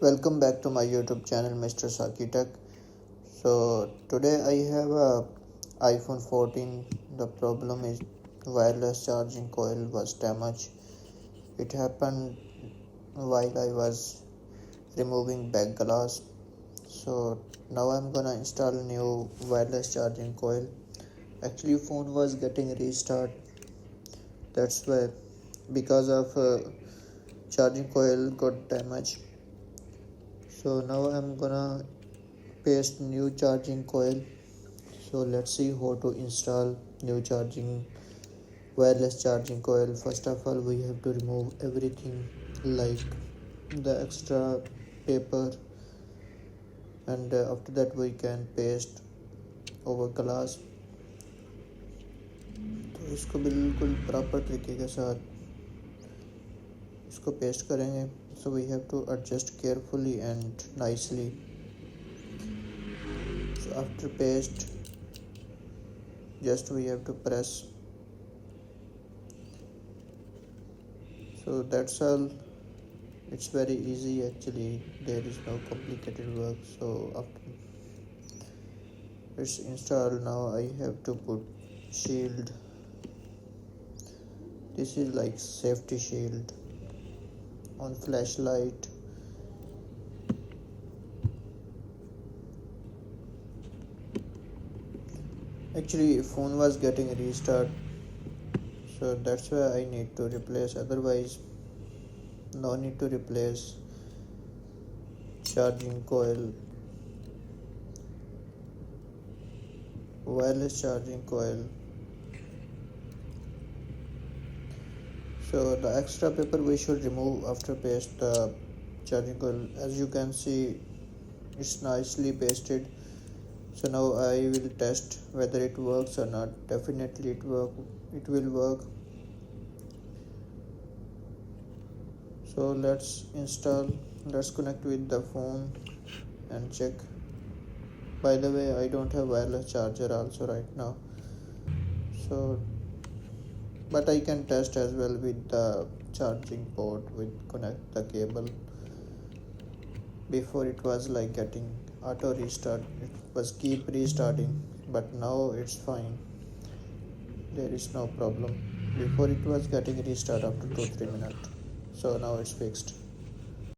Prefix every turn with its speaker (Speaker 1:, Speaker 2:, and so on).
Speaker 1: Welcome back to my YouTube channel, Mr. Saki Tech. So today I have a iPhone 14. The problem is wireless charging coil was damaged. It happened while I was removing back glass. So now I'm gonna install new wireless charging coil. Actually, phone was getting restart. That's why because of charging coil got damaged. So now I'm gonna paste new charging coil. So let's see how to install new charging wireless charging coil. First of all, we have to remove everything like the extra paper, and after that we can paste over glass. तो इसको बिल्कुल proper तरीके के साथ इसको paste करेंगे. So we have to adjust carefully and nicely. So after paste, just we have to press. So that's all. It's very easy actually. There is no complicated work. So after it's installed, now I have to put shield. This is like safety shield on flashlight. Actually phone was getting restart, so that's why I need to replace. Otherwise no need to replace charging coil, wireless charging coil. So the extra paper we should remove after paste the charging coil. As you can see, it's nicely pasted. So now I will test whether it works or not. Definitely it will work. So let's connect with the phone and check. By the way, I don't have wireless charger also right now, so but I can test as well with the charging port with connect the cable. Before it was like getting auto restart, it was keep restarting, but now it's fine. There is no problem. Before it was getting restart after 2-3 minutes, so now it's fixed.